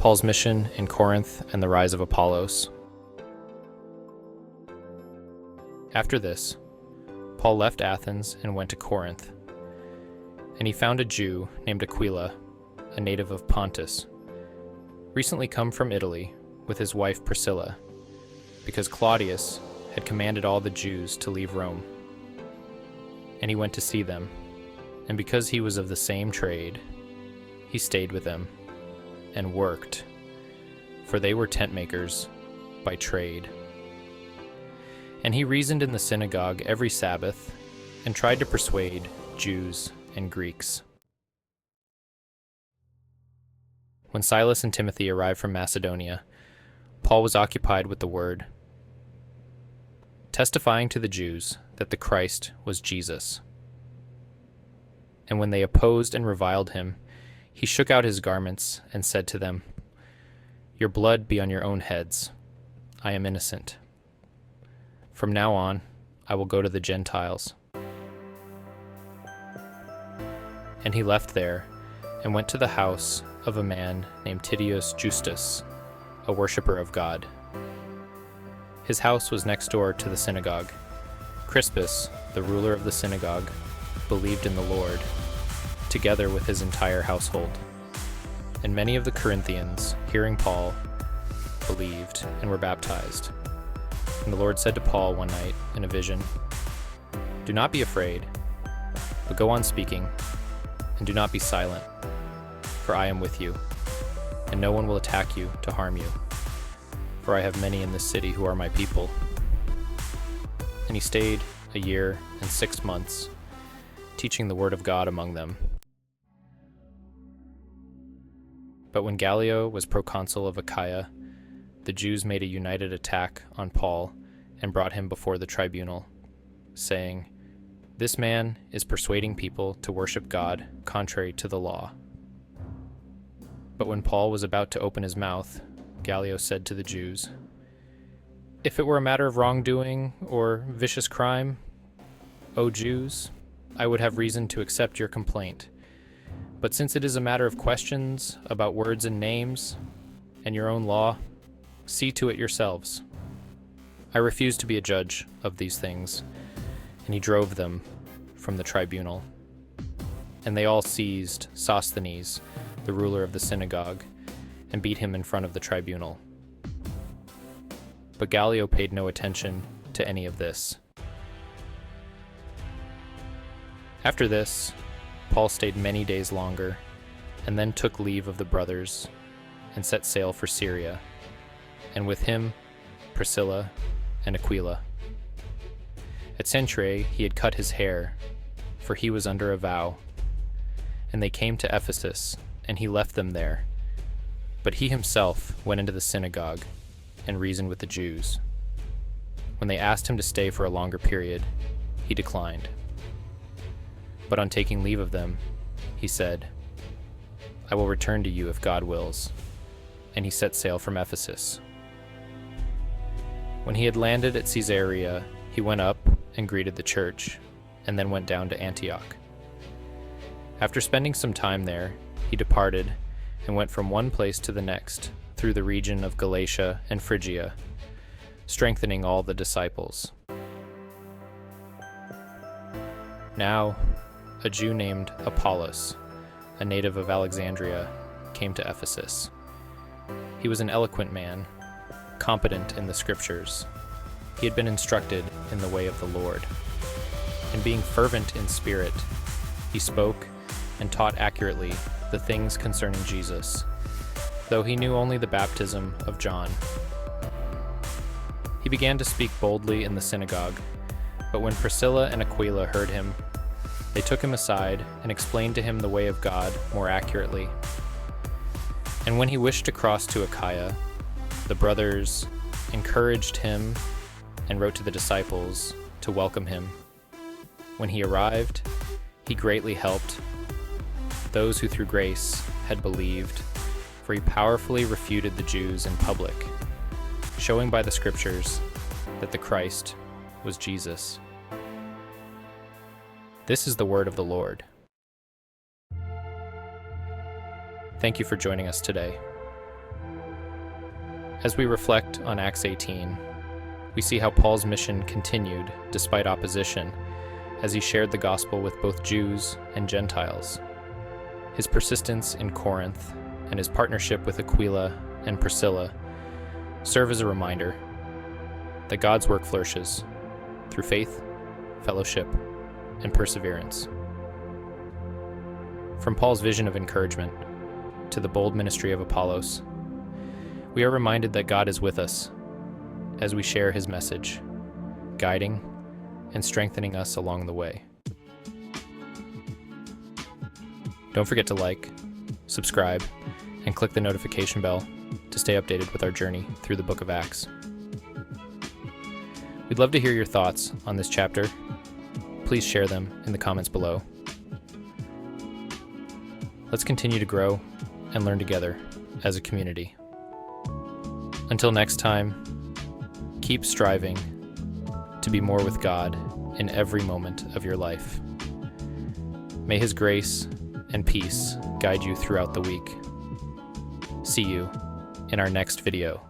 Paul's mission in Corinth and the rise of Apollos. After this, Paul left Athens and went to Corinth. And he found a Jew named Aquila, a native of Pontus, recently come from Italy with his wife Priscilla, because Claudius had commanded all the Jews to leave Rome. And he went to see them, and because he was of the same trade, he stayed with them and worked, for they were tent makers by trade. And he reasoned in the synagogue every Sabbath and tried to persuade Jews and Greeks. When Silas and Timothy arrived from Macedonia, Paul was occupied with the word, testifying to the Jews that the Christ was Jesus. And when they opposed and reviled him, he shook out his garments and said to them, "Your blood be on your own heads. I am innocent. From now on, I will go to the Gentiles." And he left there and went to the house of a man named Titius Justus, a worshiper of God. His house was next door to the synagogue. Crispus, the ruler of the synagogue, believed in the Lord, together with his entire household. And many of the Corinthians, hearing Paul, believed and were baptized. And the Lord said to Paul one night in a vision, "Do not be afraid, but go on speaking, and do not be silent, for I am with you, and no one will attack you to harm you, for I have many in this city who are my people." And he stayed a year and 6 months, teaching the word of God among them. But when Gallio was proconsul of Achaia, the Jews made a united attack on Paul and brought him before the tribunal, saying, "This man is persuading people to worship God contrary to the law." But when Paul was about to open his mouth, Gallio said to the Jews, "If it were a matter of wrongdoing or vicious crime, O Jews, I would have reason to accept your complaint. But since it is a matter of questions about words and names and your own law, see to it yourselves. I refuse to be a judge of these things." And he drove them from the tribunal. And they all seized Sosthenes, the ruler of the synagogue, and beat him in front of the tribunal. But Gallio paid no attention to any of this. After this, Paul stayed many days longer, and then took leave of the brothers, and set sail for Syria, and with him Priscilla and Aquila. At Cenchreae he had cut his hair, for he was under a vow, and they came to Ephesus, and he left them there. But he himself went into the synagogue and reasoned with the Jews. When they asked him to stay for a longer period, he declined. But on taking leave of them, he said, "I will return to you if God wills." And he set sail from Ephesus. When he had landed at Caesarea, he went up and greeted the church, and then went down to Antioch. After spending some time there, he departed and went from one place to the next through the region of Galatia and Phrygia, strengthening all the disciples. Now, a Jew named Apollos, a native of Alexandria, came to Ephesus. He was an eloquent man, competent in the scriptures. He had been instructed in the way of the Lord. And being fervent in spirit, he spoke and taught accurately the things concerning Jesus, though he knew only the baptism of John. He began to speak boldly in the synagogue, but when Priscilla and Aquila heard him, they took him aside and explained to him the way of God more accurately. And when he wished to cross to Achaia, the brothers encouraged him and wrote to the disciples to welcome him. When he arrived, he greatly helped those who through grace had believed, for he powerfully refuted the Jews in public, showing by the scriptures that the Christ was Jesus. This is the word of the Lord. Thank you for joining us today. As we reflect on Acts 18, we see how Paul's mission continued despite opposition as he shared the gospel with both Jews and Gentiles. His persistence in Corinth and his partnership with Aquila and Priscilla serve as a reminder that God's work flourishes through faith, fellowship, and perseverance. From Paul's vision of encouragement to the bold ministry of Apollos, we are reminded that God is with us as we share his message, guiding and strengthening us along the way. Don't forget to like, subscribe, and click the notification bell to stay updated with our journey through the book of Acts. We'd love to hear your thoughts on this chapter. Please share them in the comments below. Let's continue to grow and learn together as a community. Until next time, keep striving to be more with God in every moment of your life. May his grace and peace guide you throughout the week. See you in our next video.